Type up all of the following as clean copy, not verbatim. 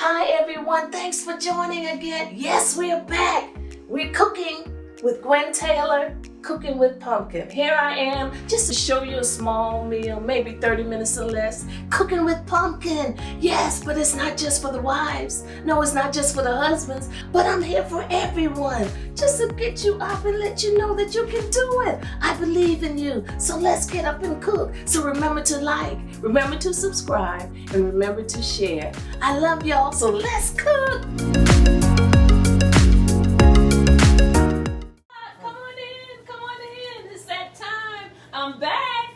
Hi everyone, thanks for joining again. Yes, we're back. We're cooking with Gwen Taylor, cooking with pumpkin. Here I am, just to show you a small meal, maybe 30 minutes or less, cooking with pumpkin. Yes, but it's not just for the wives. No, it's not just for the husbands, but I'm here for everyone, just to get you up and let you know that you can do it. I believe in you, so let's get up and cook. So remember to like, remember to subscribe, and remember to share. I love y'all, so let's cook. I'm back.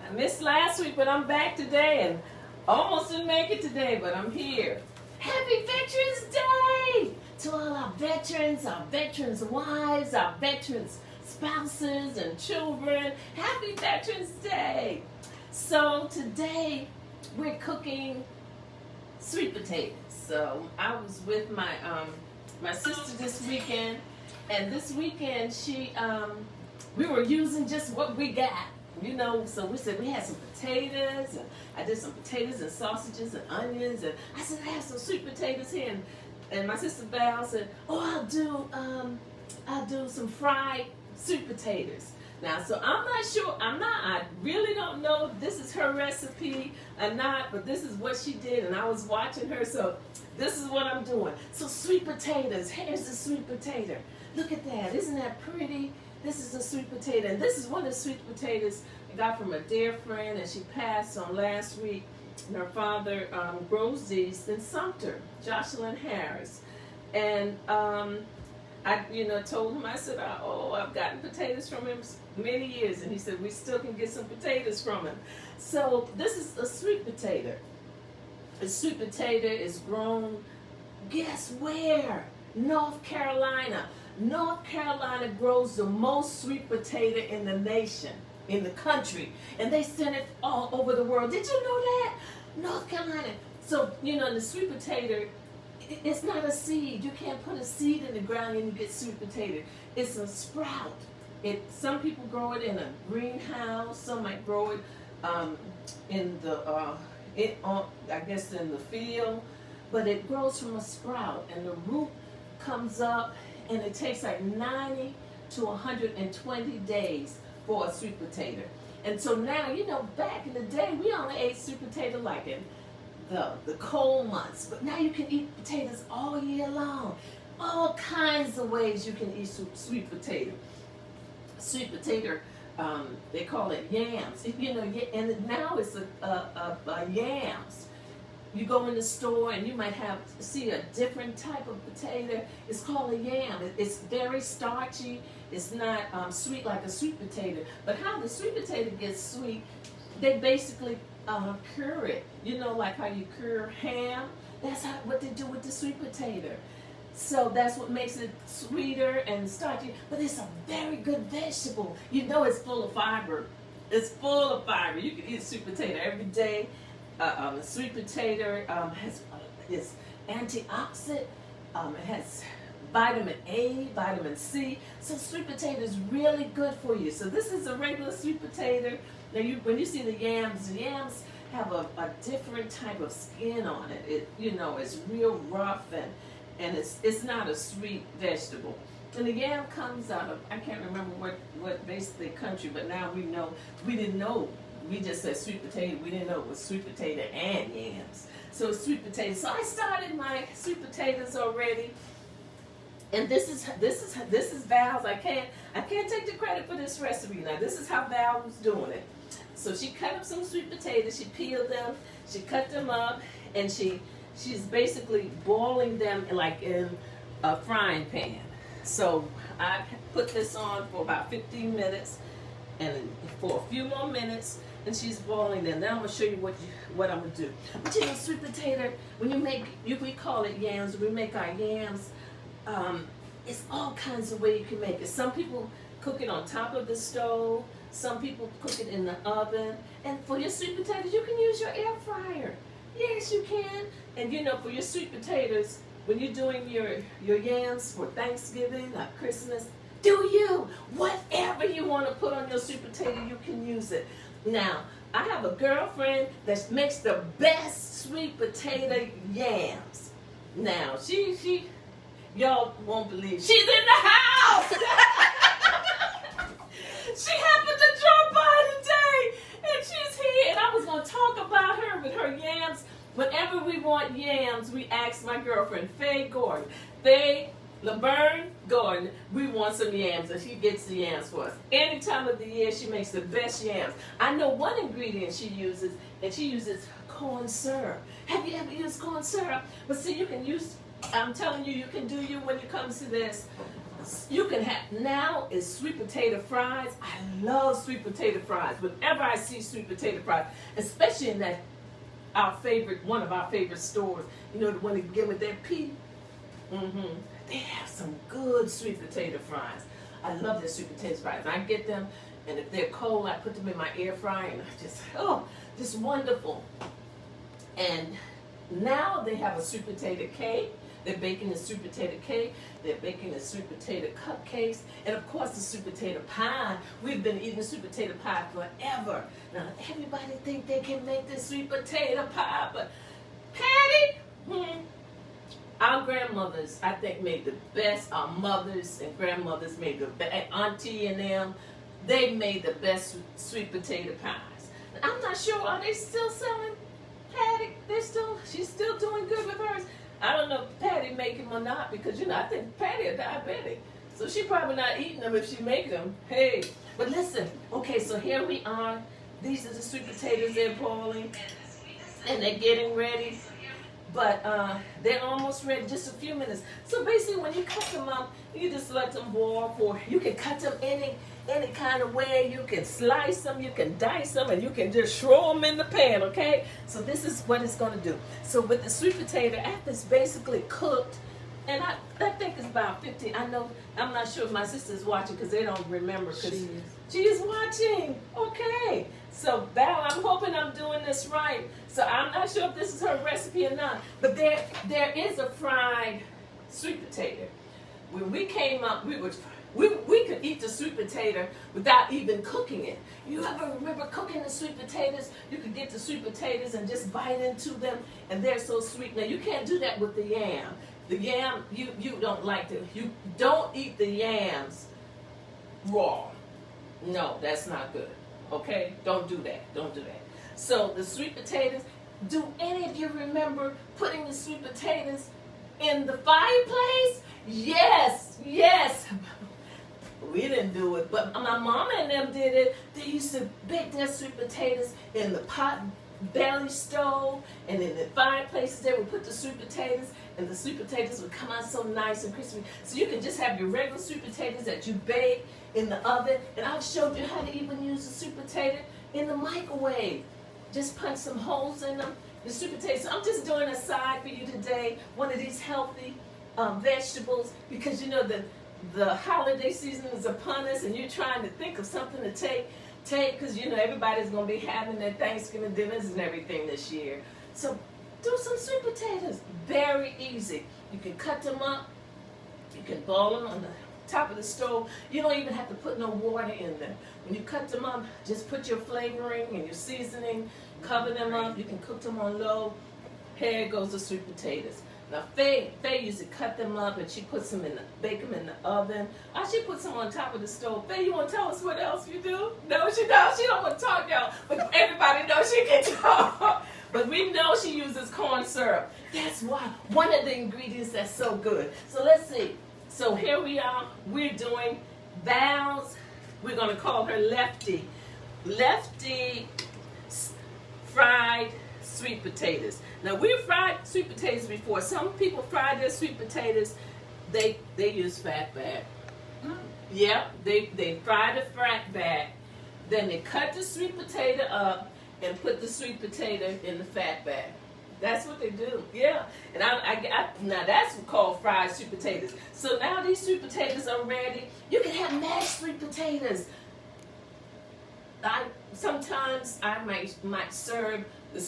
I missed last week, but I'm back today and almost didn't make it today, but I'm here. Happy Veterans Day to all our veterans' wives, our veterans' spouses and children. Happy Veterans Day. So today we're cooking sweet potatoes. So I was with my sister this weekend, and this weekend we were using just what we got, so we said we had some potatoes, and I did some potatoes and sausages and onions, and I said I have some sweet potatoes here, and my sister Val said, oh, I'll do some fried sweet potatoes. Now, so I'm not sure, I really don't know if this is her recipe or not, but this is what she did, and I was watching her, so this is what I'm doing. So sweet potatoes, here's the sweet potato. Look at that, isn't that pretty? This is a sweet potato, and this is one of the sweet potatoes I got from a dear friend, and she passed on last week. And her father grows these in Sumter, Jocelyn Harris. And I told him, I said, I've gotten potatoes from him many years, and he said, we still can get some potatoes from him. So this is a sweet potato. A sweet potato is grown, guess where? North Carolina. North Carolina grows the most sweet potato in the nation, in the country, and they send it all over the world. Did you know that? North Carolina. So, the sweet potato, it's not a seed. You can't put a seed in the ground and you get sweet potato. It's a sprout. Some people grow it in a greenhouse. Some might grow it in the field, but it grows from a sprout, and the root comes up. And it takes like 90 to 120 days for a sweet potato. And so now, back in the day, we only ate sweet potato like in the cold months. But now you can eat potatoes all year long. All kinds of ways you can eat sweet potato. Sweet potato, they call it yams. And now it's a yams. You go in the store and you might see a different type of potato. It's called a yam. It's very starchy. It's not sweet like a sweet potato. But how the sweet potato gets sweet, they basically cure it. Like how you cure ham. That's what they do with the sweet potato. So that's what makes it sweeter and starchy. But it's a very good vegetable. It's full of fiber. It's full of fiber. You can eat sweet potato every day. Sweet potato is antioxidant. It has vitamin A, vitamin C. So sweet potato is really good for you. So this is a regular sweet potato. Now, when you see the yams have a different type of skin on it. It's real rough and it's not a sweet vegetable. And the yam comes out of, I can't remember what basically country, but now we know. We didn't know. We just said sweet potato. We didn't know it was sweet potato and yams. So it's sweet potato. So I started my sweet potatoes already. And this is Val's. I can't take the credit for this recipe. Now this is how Val was doing it. So she cut up some sweet potatoes. She peeled them. She cut them up, and she's basically boiling them like in a frying pan. So I put this on for about 15 minutes, and for a few more minutes. And she's boiling them. Then I'm gonna show you what I'm gonna do. But sweet potato, when we call it yams. We make our yams. It's all kinds of ways you can make it. Some people cook it on top of the stove. Some people cook it in the oven. And for your sweet potatoes, you can use your air fryer. Yes, you can. And for your sweet potatoes, when you're doing your yams for Thanksgiving or Christmas, do you? Whatever you want to put on your sweet potato, you can use it. Now, I have a girlfriend that makes the best sweet potato yams. Now, y'all won't believe she's in the house. She happened to drop by today, and she's here. And I was going to talk about her with her yams. Whenever we want yams, we ask my girlfriend, Faye Laverne Gordon, we want some yams, and she gets the yams for us. Any time of the year, she makes the best yams. I know one ingredient she uses, and she uses corn syrup. Have you ever used corn syrup? But see, you can use, I'm telling you, you can do you when it comes to this. You can have, now is sweet potato fries. I love sweet potato fries. Whenever I see sweet potato fries, especially in that, one of our favorite stores, you know, the one that give with that pea. They have some good sweet potato fries. I love their sweet potato fries. And I get them, and if they're cold, I put them in my air fryer, and just wonderful. And now they have a sweet potato cake. They're baking a sweet potato cake. They're baking the sweet potato cupcakes. And of course, the sweet potato pie. We've been eating sweet potato pie forever. Now, everybody think they can make this sweet potato pie, but Patty, our grandmothers, I think, made the best. Our mothers and grandmothers made the best. Auntie and them, they made the best sweet potato pies. I'm not sure, are they still selling Patty? She's still doing good with hers. I don't know if Patty make them or not, because, you know, I think Patty is diabetic. So she probably not eating them if she make them. Hey, but listen, okay, so here we are. These are the sweet potatoes they're boiling, and they're getting ready. But they're almost ready, just a few minutes. So basically, when you cut them up, you just let them boil for, you can cut them any kind of way. You can slice them, you can dice them, and you can just throw them in the pan, okay? So this is what it's going to do. So with the sweet potato, after it's basically cooked, and I think it's about 15. I know, I'm not sure if my sister's watching because they don't remember. She is watching. Okay. So Val, I'm hoping I'm doing this right. So I'm not sure if this is her recipe or not. But there is a fried sweet potato. When we came up, we could eat the sweet potato without even cooking it. You ever remember cooking the sweet potatoes? You could get the sweet potatoes and just bite into them, and they're so sweet. Now you can't do that with the yam. The yam, you don't like to, you don't eat the yams raw. No, that's not good. Okay? Don't do that. Don't do that. So the sweet potatoes, do any of you remember putting the sweet potatoes in the fireplace? Yes, yes. We didn't do it, but my mama and them did it. They used to bake their sweet potatoes in the pot belly stove, and in the fireplaces they would put the sweet potatoes, and the sweet potatoes would come out so nice and crispy. So you can just have your regular sweet potatoes that you bake in the oven, and I've showed you how to even use the sweet potato in the microwave. Just punch some holes in them. The sweet potatoes. So I'm just doing a side for you today, one of these healthy vegetables, because you know the holiday season is upon us, and you're trying to think of something to take, because you know everybody's going to be having their Thanksgiving dinners and everything this year. So do some sweet potatoes. Very easy. You can cut them up. You can boil them on the top of the stove. You don't even have to put no water in them. When you cut them up, just put your flavoring and your seasoning, cover them up. You can cook them on low. Here goes the sweet potatoes. Now, Faye used to cut them up, and she puts them bake them in the oven. She puts them on top of the stove. Faye, you want to tell us what else you do? No, she don't. She don't want to talk, y'all. But everybody knows she can talk. But we know she uses corn syrup. That's why, one of the ingredients that's so good. So let's see. So here we are. We're doing Val's. We're going to call her Lefty. Lefty fried sweet potatoes. Now, we've fried sweet potatoes before. Some people fry their sweet potatoes. They use fat bag. Yeah, they fry the fat bag. Then they cut the sweet potato up and put the sweet potato in the fat bag. That's what they do. Yeah. And now that's called fried sweet potatoes. So now these sweet potatoes are ready. You can have mashed sweet potatoes. Sometimes I might serve the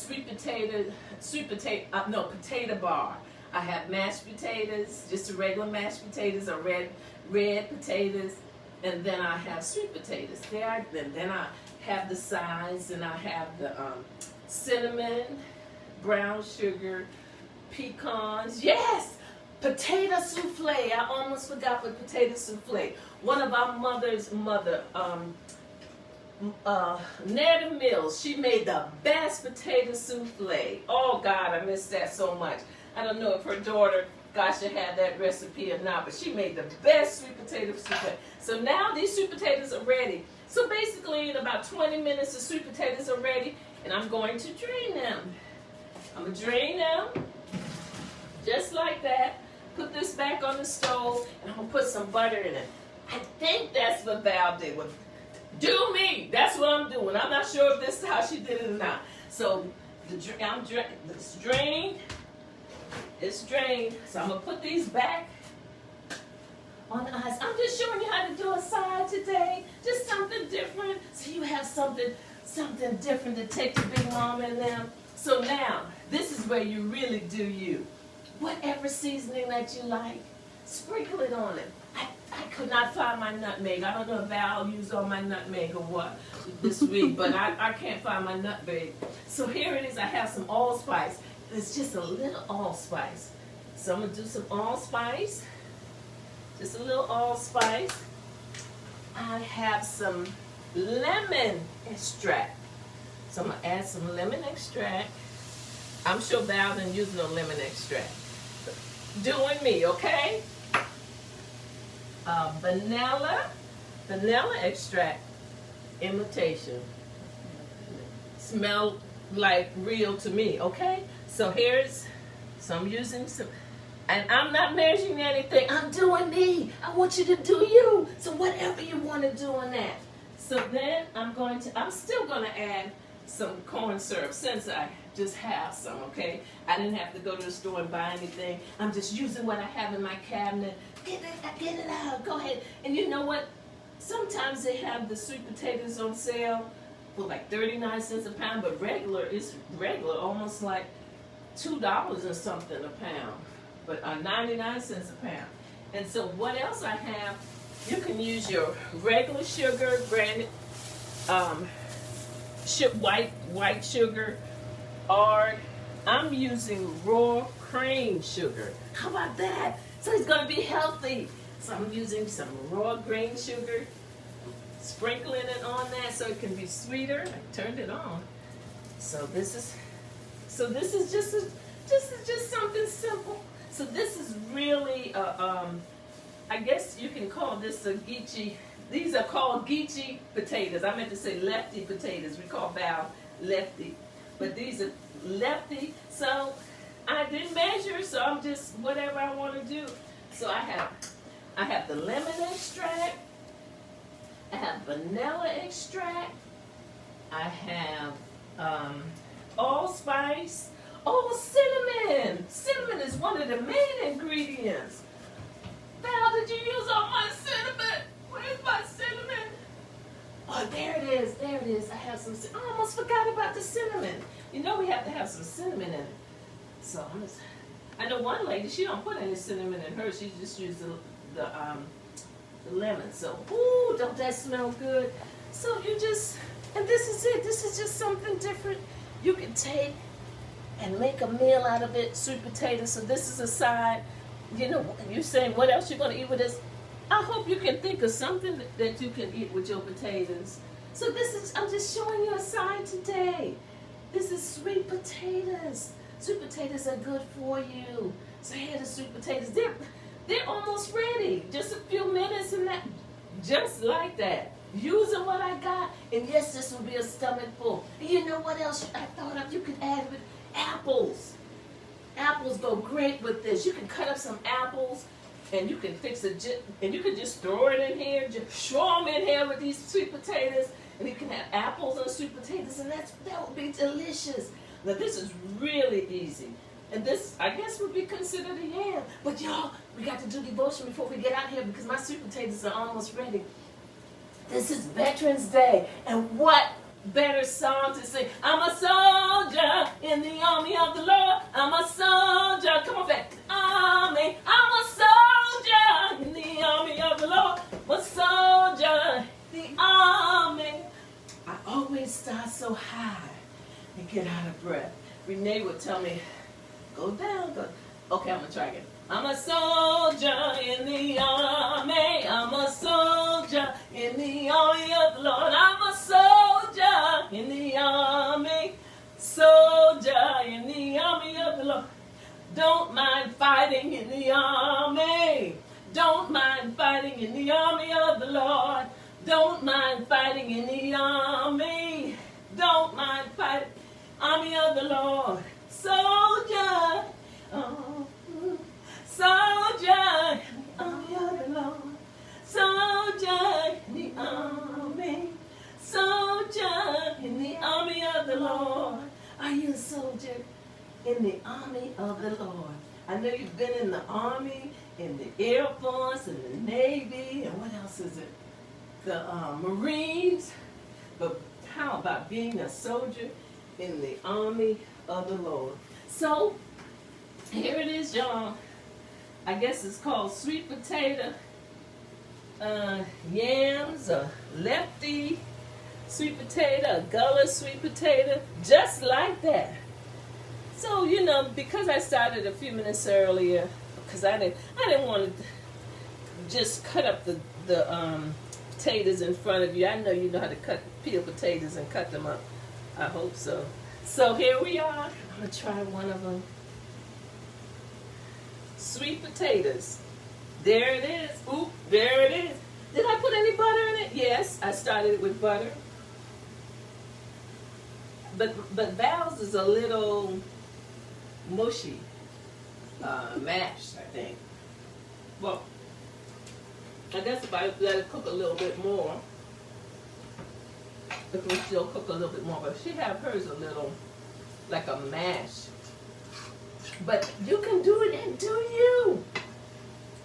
potato bar. I have mashed potatoes, just the regular mashed potatoes, or red potatoes, and then I have sweet potatoes there. And then I have the sides, and I have the cinnamon, brown sugar, pecans. Yes! Potato souffle. I almost forgot the potato souffle. One of our mother's mother, Netta Mills, she made the best potato souffle. Oh God, I miss that so much. I don't know if her daughter got to have that recipe or not, but she made the best sweet potato souffle. So now these sweet potatoes are ready. So basically in about 20 minutes the sweet potatoes are ready, and I'm going to drain them. I'm going to drain them just like that. Put this back on the stove, and I'm going to put some butter in it. I think that's what Val did. Do me. That's what I'm doing. I'm not sure if this is how she did it or not. So it's drained. It's drained. So I'm going to put these back on the ice. I'm just showing you how to do a side today. Just something different. So you have something different to take to Big Mom and them. So now, this is where you really do you. Whatever seasoning that you like, sprinkle it on it. I could not find my nutmeg. I don't know if Val used all my nutmeg or what this week, but I can't find my nutmeg. So here it is. I have some allspice. It's just a little allspice. So I'm going to do some allspice. Just a little allspice. I have some lemon extract. So I'm going to add some lemon extract. I'm sure Val didn't use no lemon extract. Doing me, okay? Vanilla extract, imitation. Smell like real to me, okay? So I'm using some, and I'm not measuring anything. I'm doing me. I want you to do you. So whatever you want to do on that. So then I'm still going to add some corn syrup since I just have some, okay? I didn't have to go to the store and buy anything. I'm just using what I have in my cabinet. Get it out. Go ahead. And you know what? Sometimes they have the sweet potatoes on sale for like 39 cents a pound, but regular, almost like $2 or something a pound, but 99 cents a pound. And so what else I have, you can use your regular sugar, granted, white sugar, or I'm using raw cane sugar. How about that? So it's going to be healthy. So I'm using some raw grain sugar, sprinkling it on that so it can be sweeter. I turned it on. So this is just something simple. So this is really I guess you can call this a geechee. These are called geechee potatoes. I meant to say lefty potatoes. We call Val lefty, but these are lefty. So I didn't measure, so I'm just whatever I want to do. So I have the lemon extract, I have vanilla extract, I have allspice, cinnamon. Cinnamon is one of the main ingredients. Val, did you use all my cinnamon? Where's my cinnamon? Oh, there it is. There it is. I have some. I almost forgot about the cinnamon. You know we have to have some cinnamon in it. So I know one lady, she don't put any cinnamon in hers. She just used the lemon. So, ooh, don't that smell good? So and this is it. This is just something different. You can take and make a meal out of it, sweet potatoes. So this is a side. You know, you're saying what else you're going to eat with this? I hope you can think of something that you can eat with your potatoes. So I'm just showing you a side today. This is sweet potatoes. Sweet potatoes are good for you. So here are the sweet potatoes. They're almost ready. Just a few minutes and that, just like that. Using what I got, and yes, this will be a stomach full. And you know what else I thought of? You could add with apples. Apples go great with this. You can cut up some apples, and you can fix it, and you can just throw it in here, just throw them in here with these sweet potatoes, and you can have apples and sweet potatoes, and that would be delicious. Now this is really easy, and this I guess would be considered a yam. But y'all, we got to do devotion before we get out here because my sweet potatoes are almost ready. This is Veterans Day, and what better song to sing? I'm a soldier in the army of the Lord. I'm a soldier. Come on back. Army. I'm a soldier in the army of the Lord. I'm a soldier, the army. I Go down. Go. Okay, I'm gonna try again. I'm a soldier in the army. I'm a soldier in the army of the Lord. I'm a soldier in the army. Soldier in the army of the Lord. Don't mind fighting in the army. Don't mind fighting in the army of the Lord. Don't mind fighting in the army. Don't mind fighting army of the Lord. Soldier. Oh. Soldier in the army of the Lord. Soldier in the army. Soldier in the army of the Lord. Are you a soldier in the army of the Lord? I know you've been in the Army, in the Air Force, in the Navy, and what else is it? The Marines. But how about being a soldier in the army of the Lord? So, here it is, y'all. I guess it's called sweet potato, yams, a lefty sweet potato, a gullah sweet potato, just like that. So, you know, because I started a few minutes earlier, because I didn't want to just cut up the potatoes in front of you. I know you know how to peel potatoes and cut them up. I hope so. So here we are. I'm going to try one of them. Sweet potatoes. There it is. Oop, there it is. Did I put any butter in it? Yes, I started it with butter. But Val's is a little mushy, mashed, I think. Well, I guess if I let it cook a little bit more, it can still cook a little bit more. But she have hers a little like a mash. But you can do it and do you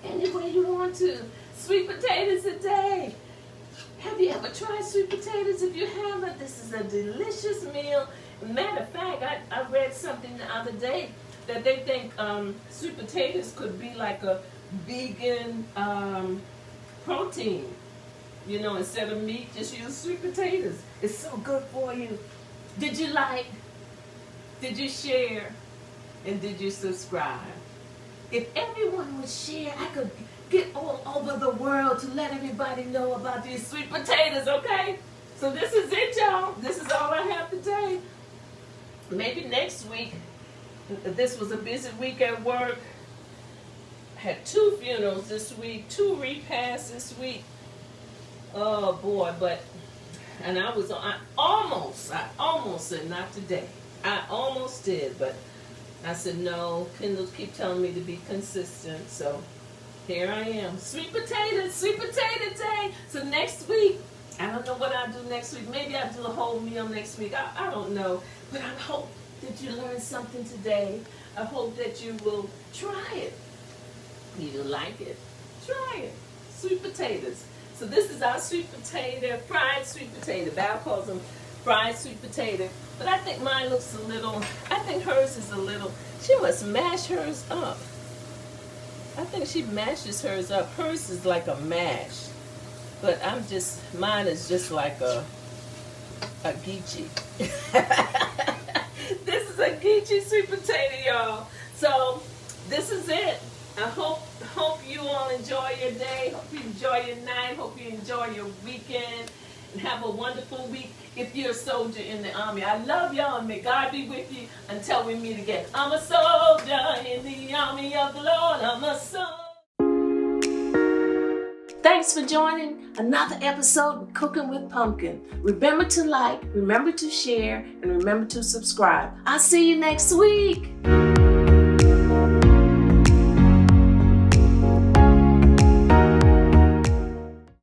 any way you want to. Sweet potatoes today. Have you ever tried sweet potatoes? If you haven't, this is a delicious meal. Matter of fact, I read something the other day that they think sweet potatoes could be like a vegan protein. You know, instead of meat, just use sweet potatoes. It's so good for you. Did you like? Did you share? And did you subscribe? If everyone would share, I could get all over the world to let everybody know about these sweet potatoes, okay? So this is it, y'all. This is all I have today. Maybe next week. This was a busy week at work. Had 2 funerals this week, 2 repasts this week. Oh boy, and I almost said not today. I almost did, but I said no. Kendall keep telling me to be consistent, so here I am. Sweet potato day. So next week, I don't know what I'll do next week. Maybe I'll do a whole meal next week. I don't know. But I hope that you learned something today. I hope that you will try it. If you like it, try it. Sweet potatoes. So this is our sweet potato, fried sweet potato. Val calls them fried sweet potato. But I think mine looks a little, I think hers is a little, she must mash hers up. I think she mashes hers up. Hers is like a mash. But mine is just like a geechee. This is a geechee sweet potato, y'all. So this is it. I hope you all enjoy your day. Hope you enjoy your night. Hope you enjoy your weekend. And have a wonderful week if you're a soldier in the army. I love y'all and may God be with you until we meet again. I'm a soldier in the army of the Lord. I'm a soldier. Thanks for joining another episode of Cooking with Pumpkin. Remember to like, remember to share, and remember to subscribe. I'll see you next week.